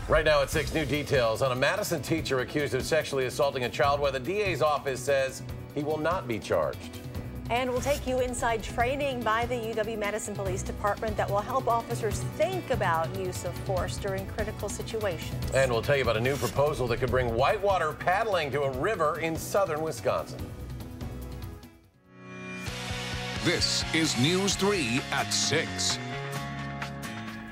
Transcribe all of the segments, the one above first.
Right now at 6, new details on a Madison teacher accused of sexually assaulting a child, where the DA's office says he will not be charged. And we'll take you inside training by the UW-Madison Police Department that will help officers think about use of force during critical situations. And we'll tell you about a new proposal that could bring whitewater paddling to a river in southern Wisconsin. This is News 3 at 6.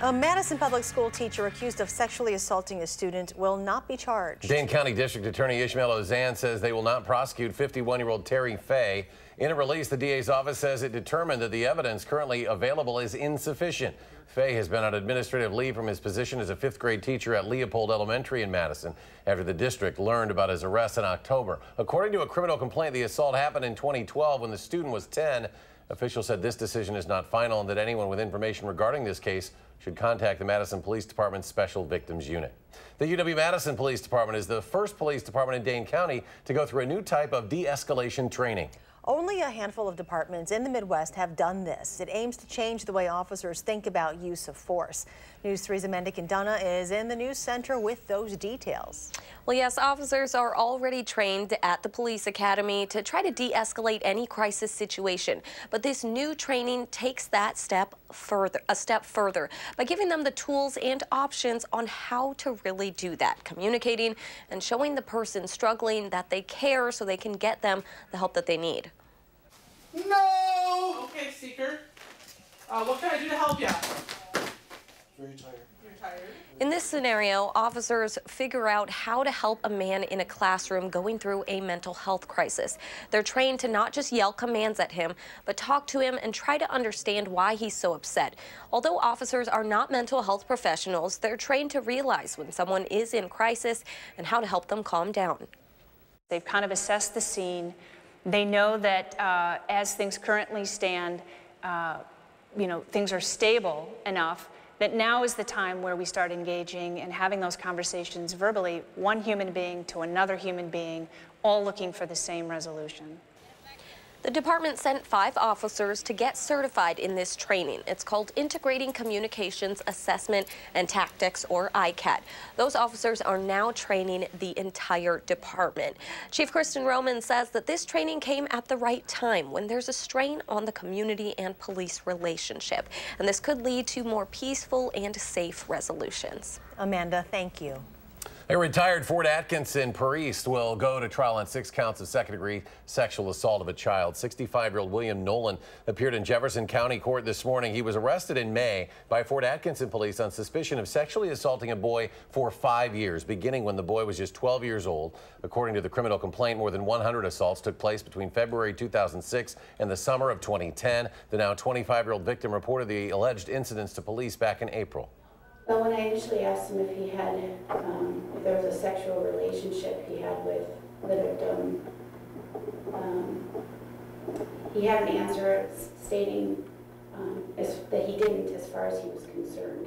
A Madison public school teacher accused of sexually assaulting a student will not be charged. Dane County District Attorney Ishmael Ozan says they will not prosecute 51-year-old Terry Fay. In a release, the DA's office says it determined that the evidence currently available is insufficient. Fay has been on administrative leave from his position as a 5th grade teacher at Leopold Elementary in Madison after the district learned about his arrest in October. According to a criminal complaint, the assault happened in 2012 when the student was 10. Officials said this decision is not final and that anyone with information regarding this case should contact the Madison Police Department's Special Victims Unit. The UW-Madison Police Department is the first police department in Dane County to go through a new type of de-escalation training. Only a handful of departments in the Midwest have done this. It aims to change the way officers think about use of force. News 3's Amanda Quintana is in the news center with those details. Well, yes, officers are already trained at the police academy to try to de-escalate any crisis situation. But this new training takes that a step further by giving them the tools and options on how to really do that, communicating and showing the person struggling that they care so they can get them the help that they need. No! Okay, Seeker. What can I do to help you? Very tired. You're tired? In this scenario, officers figure out how to help a man in a classroom going through a mental health crisis. They're trained to not just yell commands at him, but talk to him and try to understand why he's so upset. Although officers are not mental health professionals, they're trained to realize when someone is in crisis and how to help them calm down. They've kind of assessed the scene. They know that as things currently stand, things are stable enough that now is the time where we start engaging and having those conversations verbally, one human being to another human being, all looking for the same resolution. The department sent 5 officers to get certified in this training. It's called Integrating Communications Assessment and Tactics, or ICAT. Those officers are now training the entire department. Chief Kristen Roman says that this training came at the right time when there's a strain on the community and police relationship. And this could lead to more peaceful and safe resolutions. Amanda, thank you. A retired Fort Atkinson priest will go to trial on 6 counts of second-degree sexual assault of a child. 65-year-old William Nolan appeared in Jefferson County Court this morning. He was arrested in May by Fort Atkinson police on suspicion of sexually assaulting a boy for 5 years, beginning when the boy was just 12 years old. According to the criminal complaint, more than 100 assaults took place between February 2006 and the summer of 2010. The now 25-year-old victim reported the alleged incidents to police back in April. Well, when I initially asked him if he had, if there was a sexual relationship he had with the victim, he had an answer stating that he didn't, as far as he was concerned.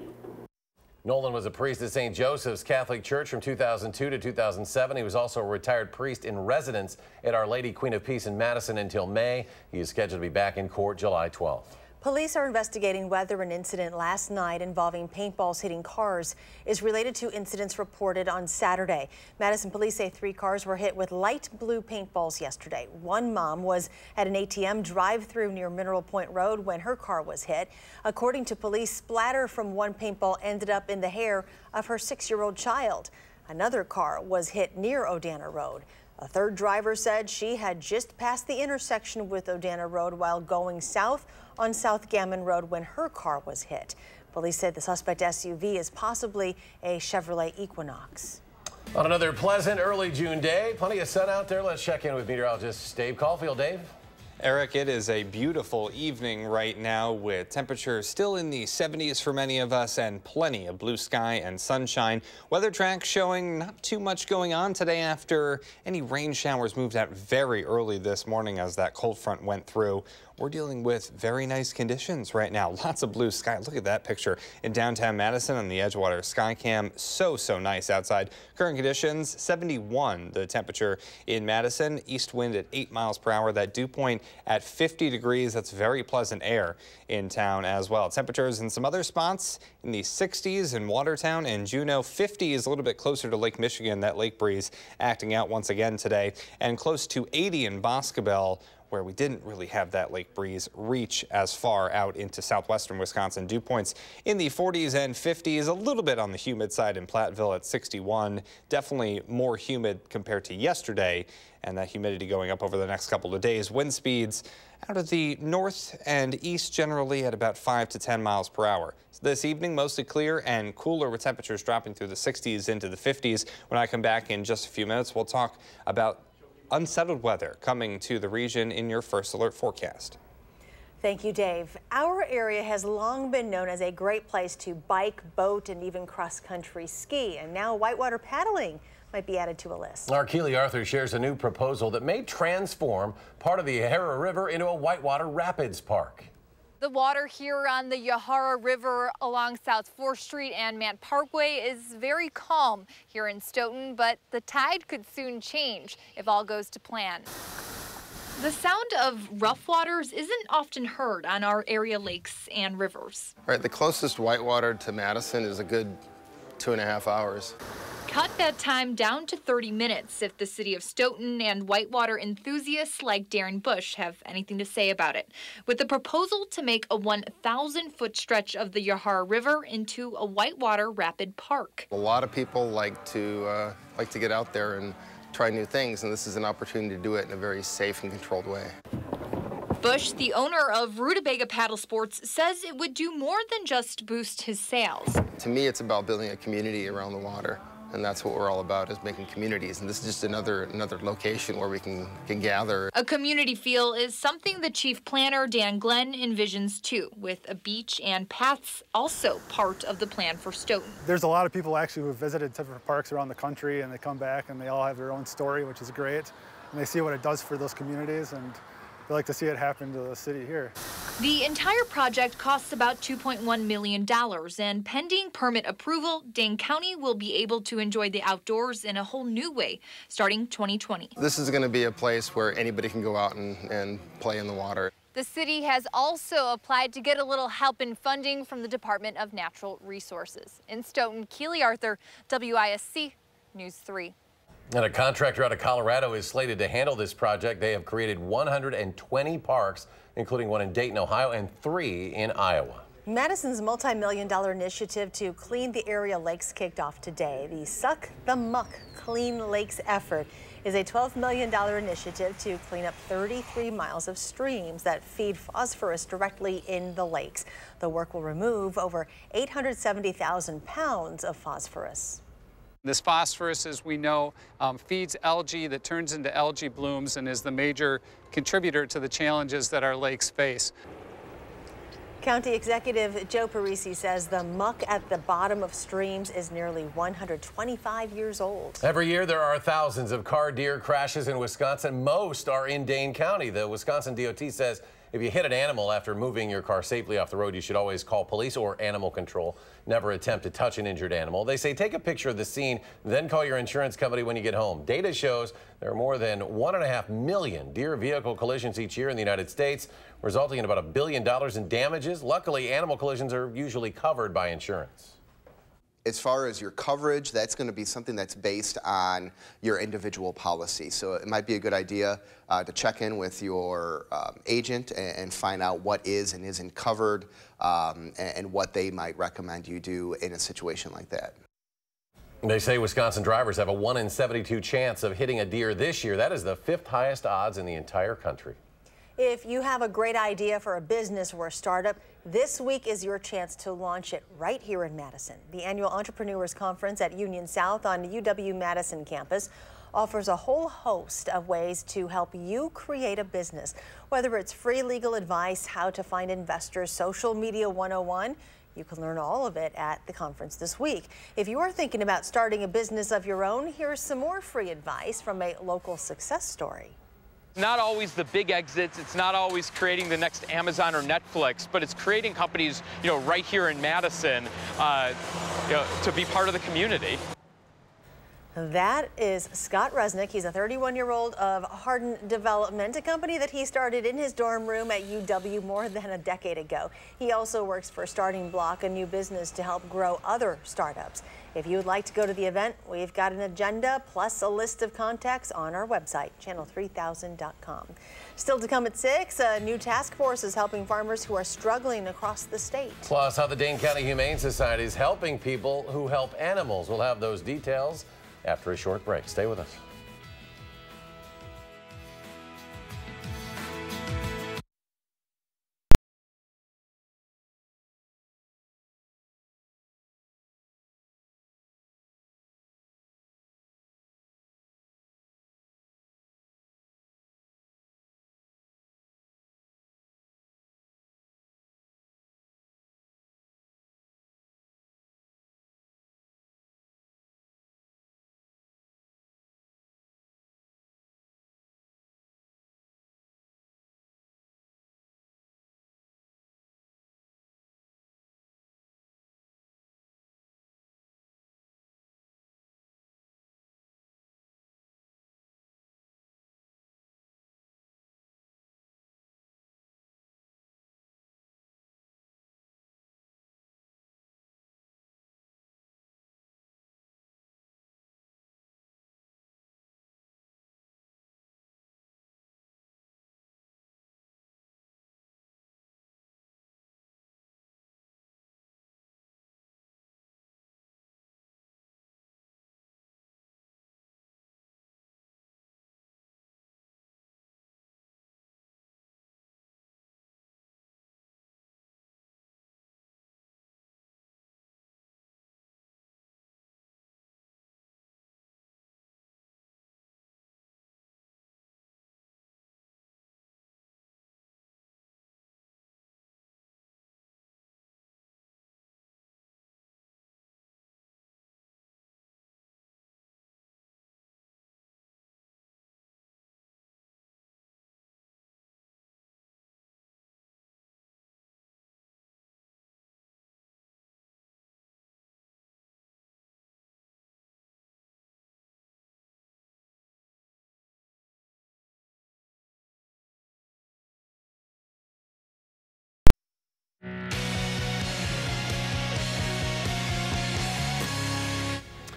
Nolan was a priest at St. Joseph's Catholic Church from 2002 to 2007. He was also a retired priest in residence at Our Lady Queen of Peace in Madison until May. He is scheduled to be back in court July 12th. Police are investigating whether an incident last night involving paintballs hitting cars is related to incidents reported on Saturday. Madison police say 3 cars were hit with light blue paintballs yesterday. One mom was at an ATM drive-through near Mineral Point Road when her car was hit. According to police, splatter from one paintball ended up in the hair of her 6-year-old child. Another car was hit near Odana Road. A third driver said she had just passed the intersection with Odana Road while going south on South Gammon Road when her car was hit. Police said the suspect SUV is possibly a Chevrolet Equinox. On another pleasant early June day, plenty of sun out there. Let's check in with meteorologist Dave Caulfield. Dave? Eric, it is a beautiful evening right now with temperatures still in the 70s for many of us and plenty of blue sky and sunshine. Weather track showing not too much going on today after any rain showers moved out very early this morning as that cold front went through. We're dealing with very nice conditions right now. Lots of blue sky. Look at that picture in downtown Madison on the Edgewater Skycam. So nice outside. Current conditions, 71 the temperature in Madison. East wind at 8 miles per hour. That dew point at 50 degrees. That's very pleasant air in town as well. Temperatures in some other spots in the 60s in Watertown and Juneau. 50 is a little bit closer to Lake Michigan. That lake breeze acting out once again today, and close to 80 in Boscobel, where we didn't really have that lake breeze reach as far out into southwestern Wisconsin. Dew points in the 40s and 50s, a little bit on the humid side in Platteville at 61. Definitely more humid compared to yesterday, and that humidity going up over the next couple of days. Wind speeds out of the north and east generally at about 5 to 10 miles per hour. So this evening, mostly clear and cooler with temperatures dropping through the 60s into the 50s. When I come back in just a few minutes, we'll talk about unsettled weather coming to the region in your first alert forecast. Thank you, Dave. Our area has long been known as a great place to bike, boat, and even cross-country ski. And now whitewater paddling might be added to a list. Our Keely Arthur shares a new proposal that may transform part of the Yahara River into a whitewater rapids park. The water here on the Yahara River along South 4th Street and Mant Parkway is very calm here in Stoughton, but the tide could soon change if all goes to plan. The sound of rough waters isn't often heard on our area lakes and rivers. Right, the closest whitewater to Madison is a good 2.5 hours. Cut that time down to 30 minutes if the city of Stoughton and whitewater enthusiasts like Darren Bush have anything to say about it. With the proposal to make a 1,000-foot stretch of the Yahara River into a whitewater rapid park. A lot of people like to get out there and try new things, and this is an opportunity to do it in a very safe and controlled way. Bush, the owner of Rutabaga Paddle Sports, says it would do more than just boost his sales. To me, it's about building a community around the water. And that's what we're all about, is making communities. And this is just another location where we can gather. A community feel is something the chief planner, Dan Glenn, envisions too, with a beach and paths also part of the plan for Stoughton. There's a lot of people actually who have visited different parks around the country, and they come back and they all have their own story, which is great. And they see what it does for those communities, and they like to see it happen to the city here. The entire project costs about $2.1 million, and pending permit approval, Dane County will be able to enjoy the outdoors in a whole new way starting 2020. This is going to be a place where anybody can go out and play in the water. The city has also applied to get a little help in funding from the Department of Natural Resources. In Stoughton, Keely Arthur, WISC News 3. And a contractor out of Colorado is slated to handle this project. They have created 120 parks, including one in Dayton, Ohio, and 3 in Iowa. Madison's multi-million-dollar initiative to clean the area lakes kicked off today. The Suck the Muck Clean Lakes effort is a $12 million initiative to clean up 33 miles of streams that feed phosphorus directly in the lakes. The work will remove over 870,000 pounds of phosphorus. This phosphorus, as we know, feeds algae that turns into algae blooms and is the major contributor to the challenges that our lakes face. County Executive Joe Parisi says the muck at the bottom of streams is nearly 125 years old. Every year there are thousands of car deer crashes in Wisconsin. Most are in Dane County. The Wisconsin DOT says if you hit an animal after moving your car safely off the road, you should always call police or animal control. Never attempt to touch an injured animal. They say take a picture of the scene, then call your insurance company when you get home. Data shows there are more than 1.5 million deer vehicle collisions each year in the United States, resulting in about $1 billion in damages. Luckily, animal collisions are usually covered by insurance. As far as your coverage, that's going to be something that's based on your individual policy. So it might be a good idea to check in with your agent and find out what is and isn't covered and what they might recommend you do in a situation like that. They say Wisconsin drivers have a 1 in 72 chance of hitting a deer this year. That is the 5th highest odds in the entire country. If you have a great idea for a business or a startup, this week is your chance to launch it right here in Madison. The annual Entrepreneurs Conference at Union South on UW-Madison campus offers a whole host of ways to help you create a business. Whether it's free legal advice, how to find investors, social media 101, you can learn all of it at the conference this week. If you are thinking about starting a business of your own, here's some more free advice from a local success story. Not always the big exits, it's not always creating the next Amazon or Netflix, but it's creating companies, right here in Madison, to be part of the community. That is Scott Resnick. He's a 31-year-old of Hardin Development, a company that he started in his dorm room at UW more than a decade ago. He also works for Starting Block, a new business to help grow other startups. If you would like to go to the event, we've got an agenda plus a list of contacts on our website, channel3000.com. Still to come at 6, a new task force is helping farmers who are struggling across the state. Plus, how the Dane County Humane Society is helping people who help animals. We'll have those details after a short break. Stay with us.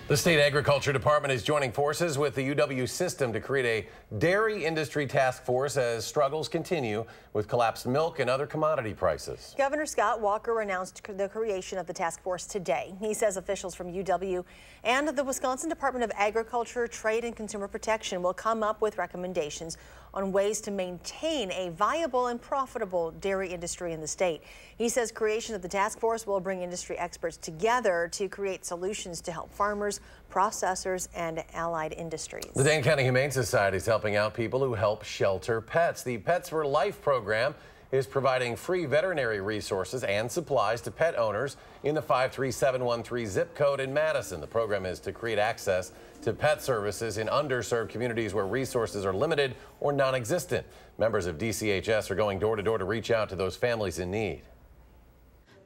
The state agriculture department is joining forces with the UW system to create a dairy industry task force as struggles continue with collapsed milk and other commodity prices. Governor Scott Walker announced the creation of the task force today. He says officials from UW and the Wisconsin Department of Agriculture, Trade and Consumer Protection will come up with recommendations on ways to maintain a viable and profitable dairy industry in the state. He says creation of the task force will bring industry experts together to create solutions to help farmers, processors, and allied industries. The Dane County Humane Society is helping out people who help shelter pets. The Pets for Life program is providing free veterinary resources and supplies to pet owners in the 53713 zip code in Madison. The program is to create access to pet services in underserved communities where resources are limited or non-existent. Members of DCHS are going door to door to reach out to those families in need.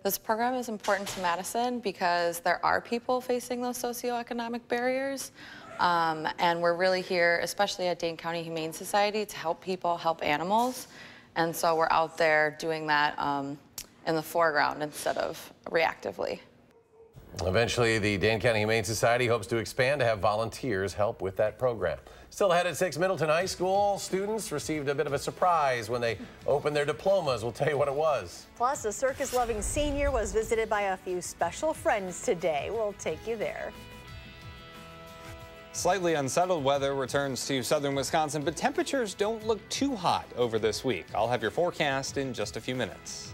This program is important to Madison because there are people facing those socioeconomic barriers. And we're really here, especially at Dane County Humane Society, to help people help animals. And so we're out there doing that in the foreground instead of reactively. Eventually, the Dane County Humane Society hopes to expand to have volunteers help with that program. Still ahead at 6, Middleton High School students received a bit of a surprise when they opened their diplomas. We'll tell you what it was. Plus, a circus-loving senior was visited by a few special friends today. We'll take you there. Slightly unsettled weather returns to southern Wisconsin, but temperatures don't look too hot over this week. I'll have your forecast in just a few minutes.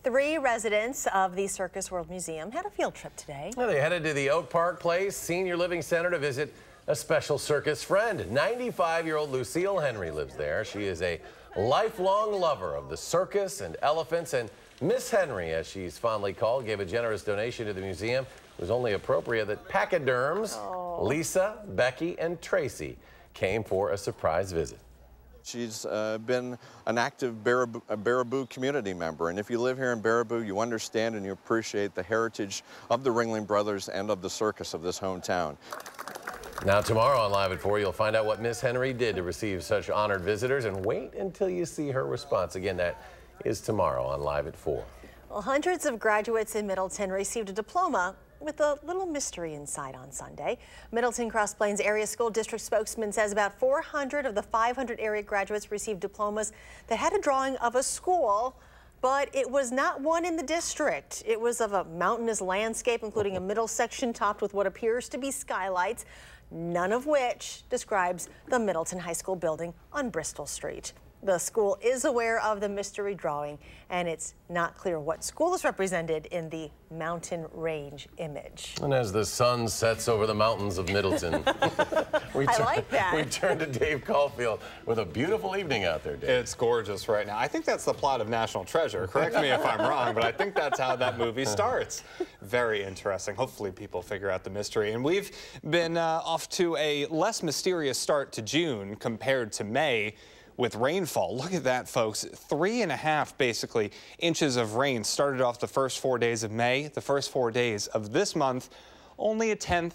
3 residents of the Circus World Museum had a field trip today. Well, they headed to the Oak Park Place Senior Living Center to visit a special circus friend. 95-year-old Lucille Henry lives there. She is a lifelong lover of the circus and elephants, and Miss Henry, as she's fondly called, gave a generous donation to the museum. It was only appropriate that pachyderms Lisa, Becky, and Tracy came for a surprise visit. She's been an active Baraboo community member, and if you live here in Baraboo, you understand and you appreciate the heritage of the Ringling Brothers and of the circus of this hometown. Now tomorrow on Live at 4, you'll find out what Miss Henry did to receive such honored visitors, and wait until you see her response. Again, that is tomorrow on Live at 4. Well, hundreds of graduates in Middleton received a diploma with a little mystery inside on Sunday. Middleton Cross Plains Area School District spokesman says about 400 of the 500 area graduates received diplomas that had a drawing of a school, but it was not one in the district. It was of a mountainous landscape, including a middle section topped with what appears to be skylights, none of which describes the Middleton High School building on Bristol Street. The school is aware of the mystery drawing, and it's not clear what school is represented in the mountain range image. And as the sun sets over the mountains of Middleton, we turn to Dave Caulfield with a beautiful evening out there, Dave. It's gorgeous right now. I think that's the plot of National Treasure. Correct me if I'm wrong, but I think that's how that movie starts. Very interesting. Hopefully people figure out the mystery. And we've been off to a less mysterious start to June compared to May with rainfall. Look at that, folks. 3.5 basically inches of rain started off the first 4 days of May. The first 4 days of this month, only 1/10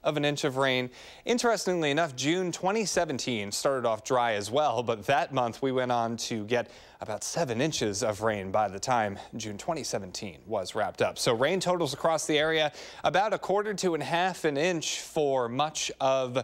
of an inch of rain. Interestingly enough, June 2017 started off dry as well, but that month we went on to get about 7 inches of rain by the time June 2017 was wrapped up. So rain totals across the area, about 1/4 to 1/2 an inch for much of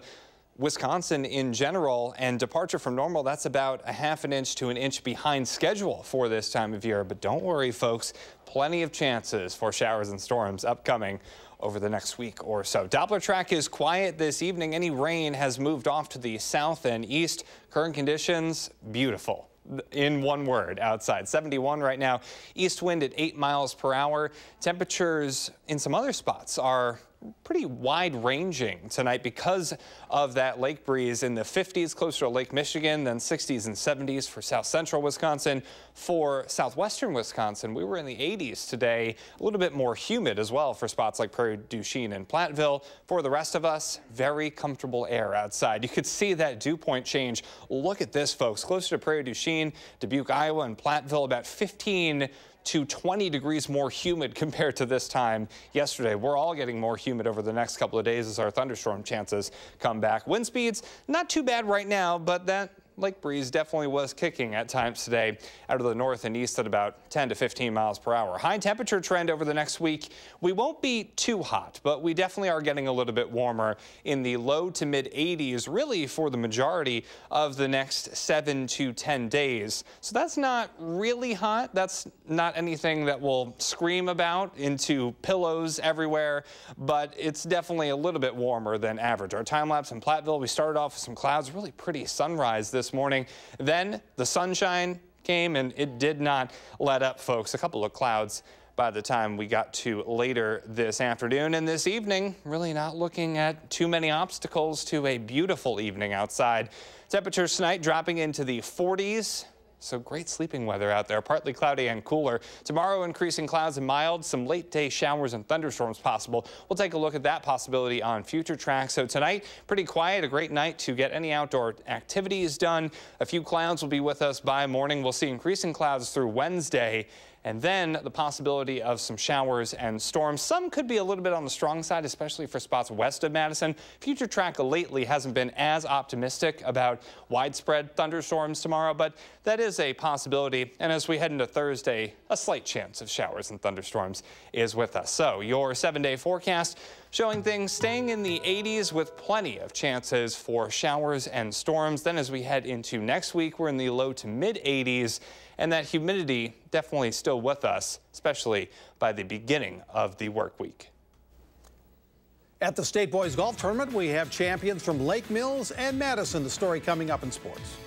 Wisconsin in general, and departure from normal, that's about 1/2 an inch to an inch behind schedule for this time of year. But don't worry, folks, plenty of chances for showers and storms upcoming over the next week or so. Doppler track is quiet this evening. Any rain has moved off to the south and east. Current conditions, beautiful. In one word, outside. 71 right now. East wind at 8 miles per hour. Temperatures in some other spots are pretty wide-ranging tonight because of that lake breeze. In the 50s closer to Lake Michigan, then 60s and 70s for south central Wisconsin. For southwestern Wisconsin, we were in the 80s today. A little bit more humid as well for spots like Prairie du Chien and Platteville. For the rest of us, very comfortable air outside. You could see that dew point change. Look at this, folks. Closer to Prairie du Chien, Dubuque, Iowa, and Platteville, about 15 to 20 degrees more humid compared to this time yesterday. We're all getting more humid over the next couple of days as our thunderstorm chances come back. Wind speeds not too bad right now, but that lake breeze definitely was kicking at times today out of the north and east at about 10 to 15 miles per hour. High temperature trend over the next week. We won't be too hot, but we definitely are getting a little bit warmer in the low to mid 80s really for the majority of the next 7 to 10 days. So that's not really hot. That's not anything that we'll scream about into pillows everywhere, but it's definitely a little bit warmer than average. Our time lapse in Platteville, we started off with some clouds, really pretty sunrise this morning. Then the sunshine came and it did not let up, folks. A couple of clouds by the time we got to later this afternoon. And this evening, really not looking at too many obstacles to a beautiful evening outside. Temperatures tonight dropping into the 40s. So great sleeping weather out there, partly cloudy and cooler. Tomorrow, increasing clouds and mild, some late day showers and thunderstorms possible. We'll take a look at that possibility on future tracks. So tonight, pretty quiet, a great night to get any outdoor activities done. A few clouds will be with us by morning. We'll see increasing clouds through Wednesday. And then the possibility of some showers and storms. Some could be a little bit on the strong side, especially for spots west of Madison. Future track lately hasn't been as optimistic about widespread thunderstorms tomorrow, but that is a possibility. And as we head into Thursday, a slight chance of showers and thunderstorms is with us. So your 7-day forecast showing things staying in the 80s with plenty of chances for showers and storms. Then as we head into next week, we're in the low to mid 80s. And that humidity definitely still with us, especially by the beginning of the work week. At the State Boys Golf Tournament, we have champions from Lake Mills and Madison. The story coming up in sports.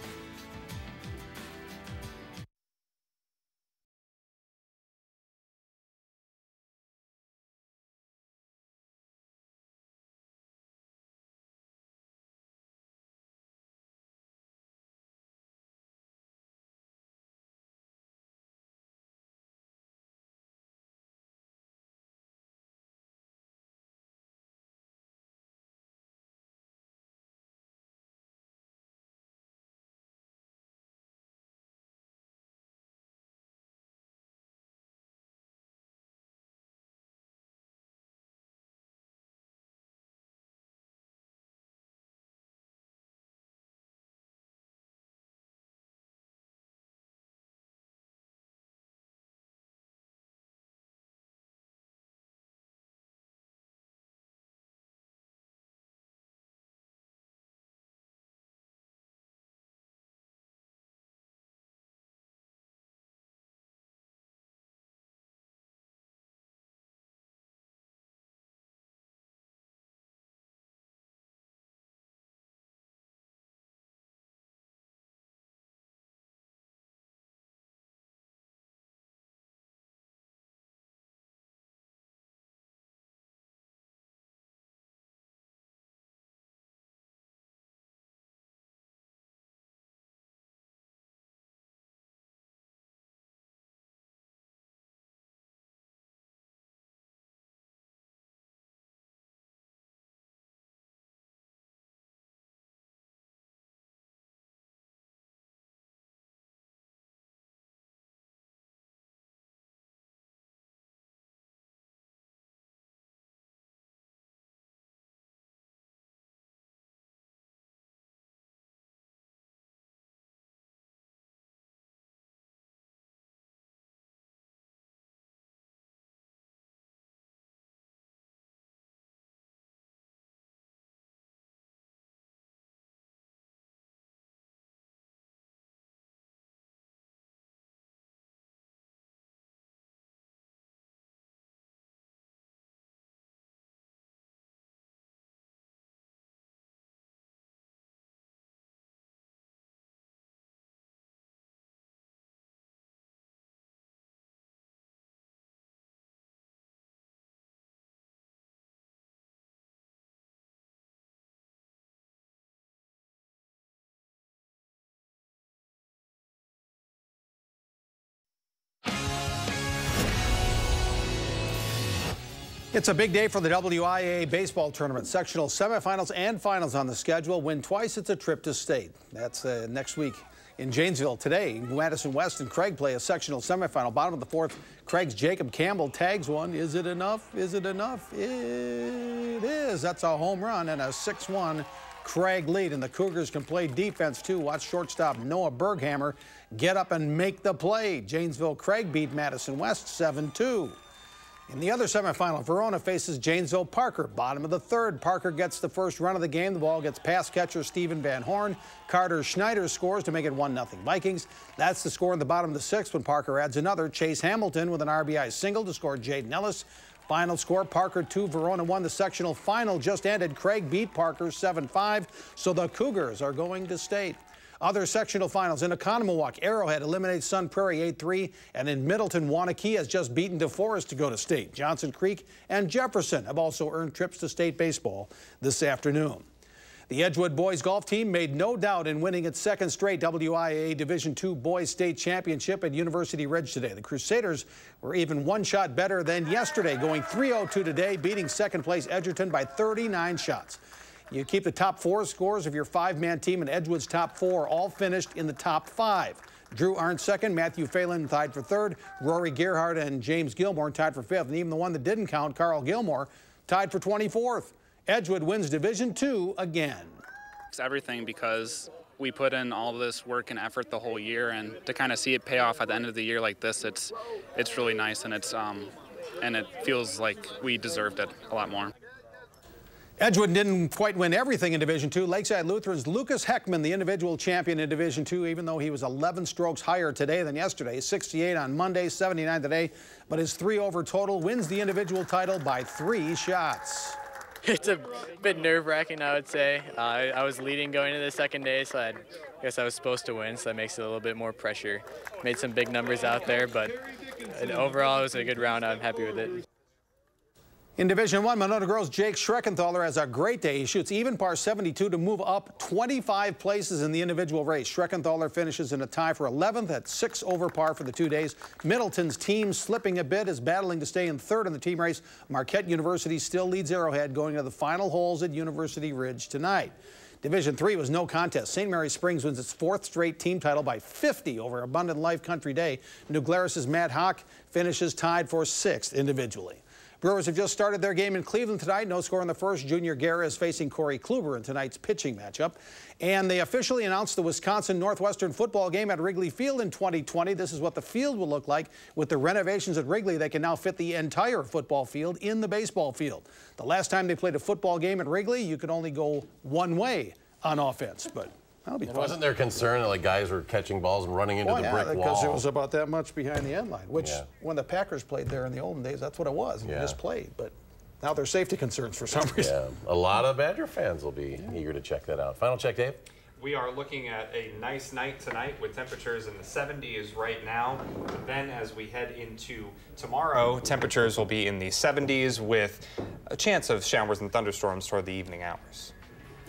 It's a big day for the WIA baseball tournament. Sectional semifinals and finals on the schedule. Win twice, it's a trip to state. That's next week in Janesville. Today, Madison West and Craig play a sectional semifinal. Bottom of the fourth, Craig's Jacob Campbell tags one. Is it enough? Is it enough? It is. That's a home run and a 6-1 Craig lead. And the Cougars can play defense, too. Watch shortstop Noah Berghammer get up and make the play. Janesville Craig beat Madison West 7-2. In the other semifinal, Verona faces Janesville Parker. Bottom of the third, Parker gets the first run of the game. The ball gets past catcher Stephen Van Horn. Carter Schneider scores to make it 1-0 Vikings. That's the score in the bottom of the sixth when Parker adds another. Chase Hamilton with an RBI single to score Jaden Ellis. Final score, Parker 2, Verona 1. The sectional final just ended. Craig beat Parker 7-5, so the Cougars are going to state. Other sectional finals in Oconomowoc, Arrowhead eliminates Sun Prairie 8-3, and in Middleton, Wanakee has just beaten DeForest to go to state. Johnson Creek and Jefferson have also earned trips to state baseball this afternoon. The Edgewood boys golf team made no doubt in winning its second straight WIA Division II boys state championship at University Ridge today. The Crusaders were even one shot better than yesterday, going 3-0-2 today, beating second place Edgerton by 39 shots. You keep the top four scores of your five-man team, and Edgewood's top four all finished in the top five. Drew Arndt second, Matthew Phelan tied for third, Rory Gerhardt and James Gilmore tied for fifth, and even the one that didn't count, Carl Gilmore, tied for 24th. Edgewood wins Division II again. It's everything because we put in all this work and effort the whole year, and to kind of see it pay off at the end of the year like this, it's really nice, and it feels like we deserved it a lot more. Edgewood didn't quite win everything in Division II. Lakeside Lutheran's Lucas Heckman, the individual champion in Division II, even though he was 11 strokes higher today than yesterday. 68 on Monday, 79 today, but his 3-over total wins the individual title by 3 shots. It's a bit nerve-wracking, I would say. I was leading going into the second day, so I guess I was supposed to win, so that makes it a little bit more pressure. Made some big numbers out there, but overall it was a good round. I'm happy with it. In Division I, Monona Girls' Jake Schreckenthaler has a great day. He shoots even par 72 to move up 25 places in the individual race. Schreckenthaler finishes in a tie for 11th at 6 over par for the 2 days. Middleton's team slipping a bit is battling to stay in third in the team race. Marquette University still leads Arrowhead going to the final holes at University Ridge tonight. Division III was no contest. St. Mary Springs wins its 4th straight team title by 50 over Abundant Life Country Day. New Glarus's Matt Hawk finishes tied for 6th individually. Brewers have just started their game in Cleveland tonight. No score in the first. Junior Guerra is facing Corey Kluber in tonight's pitching matchup. And they officially announced the Wisconsin Northwestern football game at Wrigley Field in 2020. This is what the field will look like. With the renovations at Wrigley, they can now fit the entire football field in the baseball field. The last time they played a football game at Wrigley, you could only go one way on offense, but that'll be fun. Wasn't there concern that like guys were catching balls and running into the brick wall? Because it was about that much behind the end line, which when the Packers played there in the olden days, that's what it was. And you just played, but now there's safety concerns for some reason. Yeah, a lot of Badger fans will be eager to check that out. Final check, Dave? We are looking at a nice night tonight with temperatures in the 70s right now. But then as we head into tomorrow, temperatures will be in the 70s with a chance of showers and thunderstorms toward the evening hours.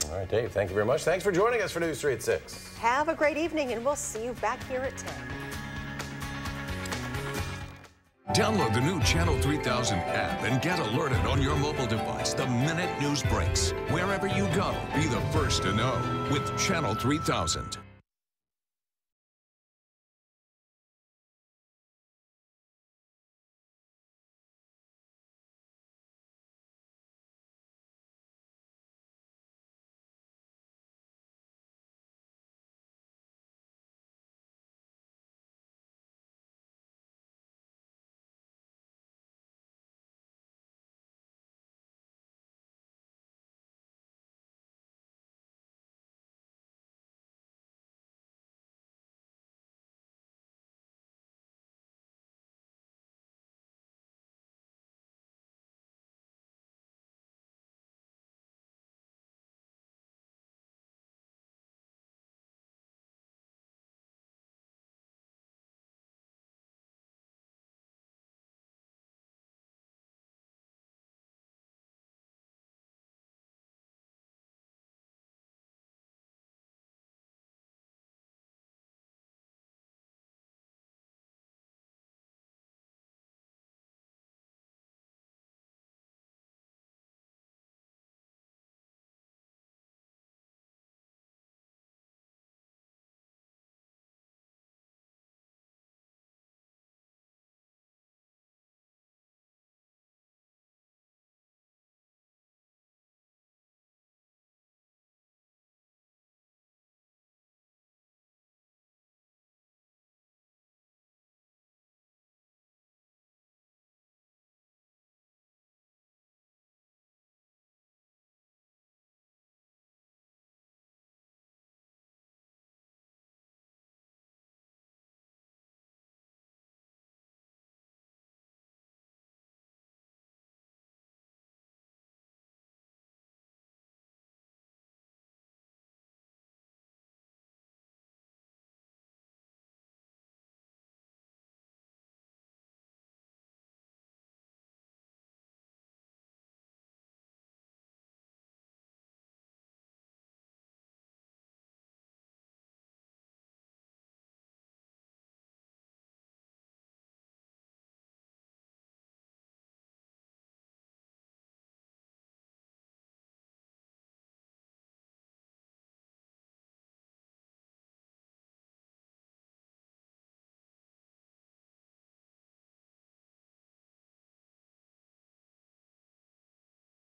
All right, Dave, thank you very much. Thanks for joining us for News 3 at 6. Have a great evening, and we'll see you back here at 10. Download the new Channel 3000 app and get alerted on your mobile device the minute news breaks. Wherever you go, be the first to know with Channel 3000.